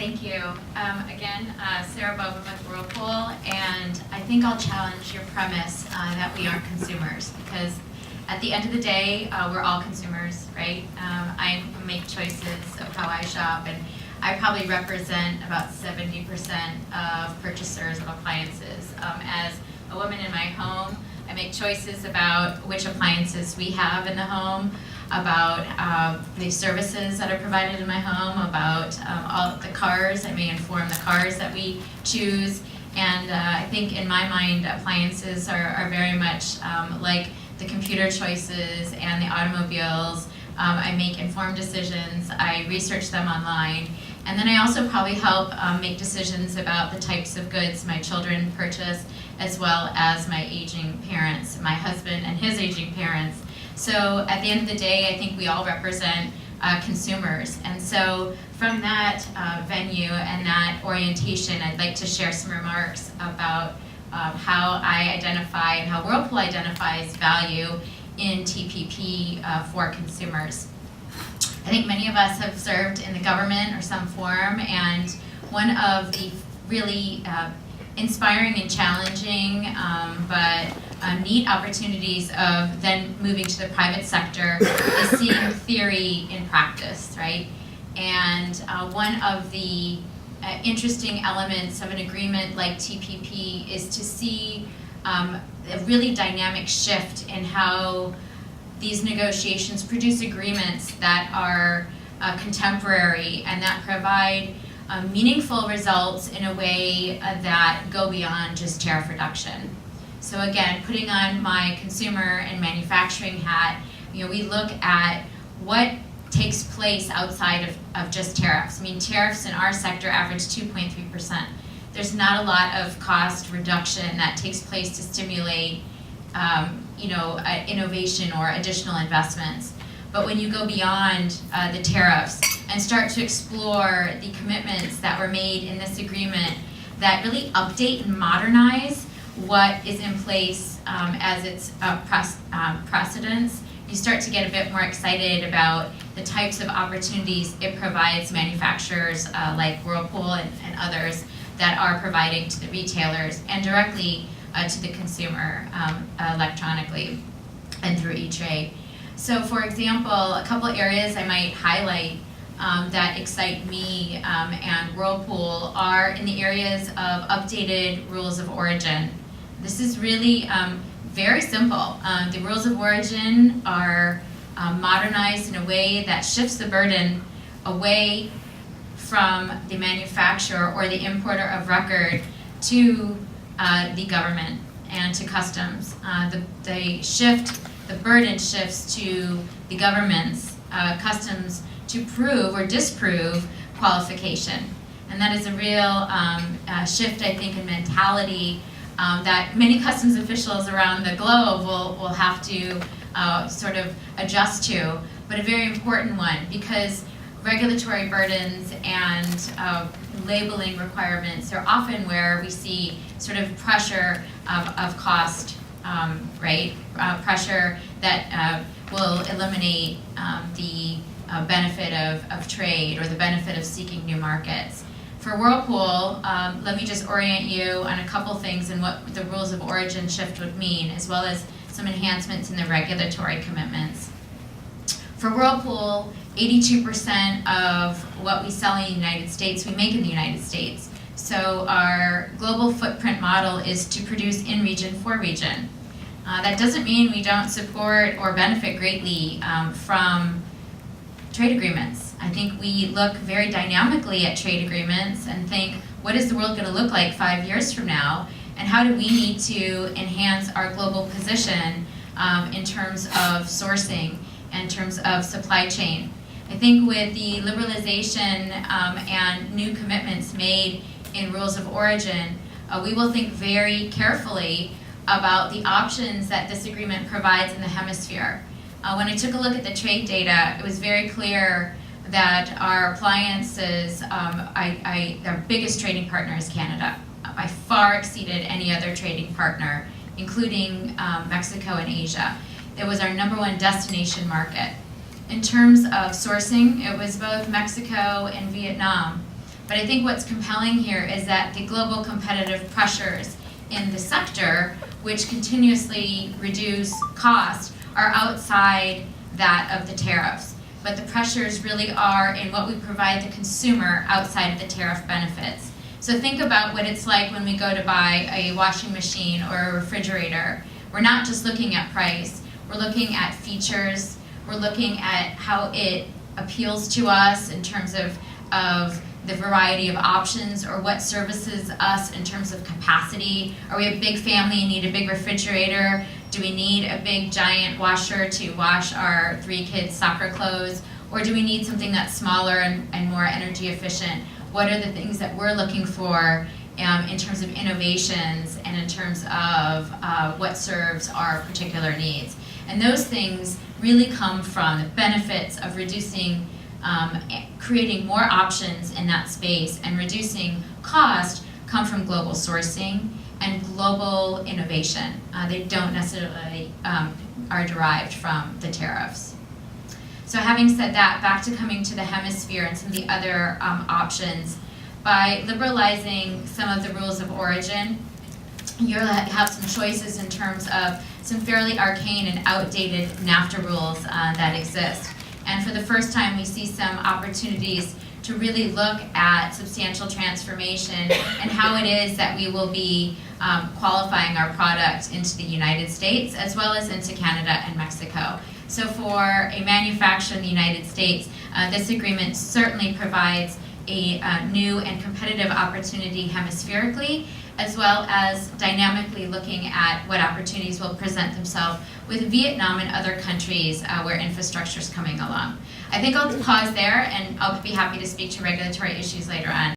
Thank you. Again, Sarah Bovim with Whirlpool, and I think I'll challenge your premise that we aren't consumers, because at the end of the day, we're all consumers, right? I make choices of how I shop, and I probably represent about 70% of purchasers of appliances. As a woman in my home, I make choices about which appliances we have in the home, about the services that are provided in my home, about all the cars. I may inform the cars that we choose. And I think in my mind, appliances are very much like the computer choices and the automobiles. I make informed decisions. I research them online. And then I also probably help make decisions about the types of goods my children purchase, as well as my aging parents, my husband and his aging parents. So at the end of the day, I think we all represent consumers. And so from that venue and that orientation, I'd like to share some remarks about how I identify and how Whirlpool identifies value in TPP for consumers. I think many of us have served in the government or some form, and one of the really inspiring and challenging but neat opportunities of then moving to the private sector is seeing theory in practice, right? And one of the interesting elements of an agreement like TPP is to see a really dynamic shift in how these negotiations produce agreements that are contemporary and that provide meaningful results in a way that go beyond just tariff reduction. So again, putting on my consumer and manufacturing hat, we look at what takes place outside of just tariffs. I mean, tariffs in our sector average 2.3%. There's not a lot of cost reduction that takes place to stimulate innovation or additional investments. But when you go beyond the tariffs and start to explore the commitments that were made in this agreement that really update and modernize what is in place as its precedents, you start to get a bit more excited about the types of opportunities it provides manufacturers like Whirlpool and others that are providing to the retailers and directly to the consumer electronically and through e-trade. So for example, a couple areas I might highlight that excite me and Whirlpool are in the areas of updated rules of origin. This is really very simple. The rules of origin are modernized in a way that shifts the burden away from the manufacturer or the importer of record to the government and to customs. The burden shifts to the government's customs to prove or disprove qualification. And that is a real shift, I think, in mentality that many customs officials around the globe will have to sort of adjust to, but a very important one, because regulatory burdens and labeling requirements are often where we see sort of pressure of cost, right? Pressure that will eliminate the benefit of trade or the benefit of seeking new markets. For Whirlpool, let me just orient you on a couple things and what the rules of origin shift would mean, as well as some enhancements in the regulatory commitments. For Whirlpool, 82% of what we sell in the United States, we make in the United States. So our global footprint model is to produce in region for region. That doesn't mean we don't support or benefit greatly from trade agreements. I think we look very dynamically at trade agreements and think, what is the world going to look like 5 years from now? And how do we need to enhance our global position in terms of sourcing, in terms of supply chain? I think with the liberalization and new commitments made in rules of origin, we will think very carefully about the options that this agreement provides in the hemisphere. When I took a look at the trade data, it was very clear that our appliances, our biggest trading partner is Canada. By far exceeded any other trading partner, including Mexico and Asia. It was our #1 destination market. In terms of sourcing, it was both Mexico and Vietnam. But I think what's compelling here is that the global competitive pressures in the sector, which continuously reduce cost, are outside that of the tariffs. But the pressures really are in what we provide the consumer outside of the tariff benefits. So think about what it's like when we go to buy a washing machine or a refrigerator. We're not just looking at price, we're looking at features, we're looking at how it appeals to us in terms of the variety of options, or what services us in terms of capacity. Are we a big family and need a big refrigerator? Do we need a big giant washer to wash our 3 kids' soccer clothes? Or do we need something that's smaller and more energy efficient? What are the things that we're looking for in terms of innovations and in terms of what serves our particular needs? And those things really come from the benefits of reducing, creating more options in that space, and reducing cost come from global sourcing and global innovation. They don't necessarily are derived from the tariffs. So having said that, back to coming to the hemisphere and some of the other options, by liberalizing some of the rules of origin, you'll have some choices in terms of some fairly arcane and outdated NAFTA rules that exist. And for the first time, we see some opportunities to really look at substantial transformation and how it is that we will be qualifying our product into the United States as well as into Canada and Mexico. So for a manufacturer in the United States, this agreement certainly provides a new and competitive opportunity hemispherically, as well as dynamically looking at what opportunities will present themselves with Vietnam and other countries where infrastructure is coming along. I think I'll pause there, and I'll be happy to speak to regulatory issues later on.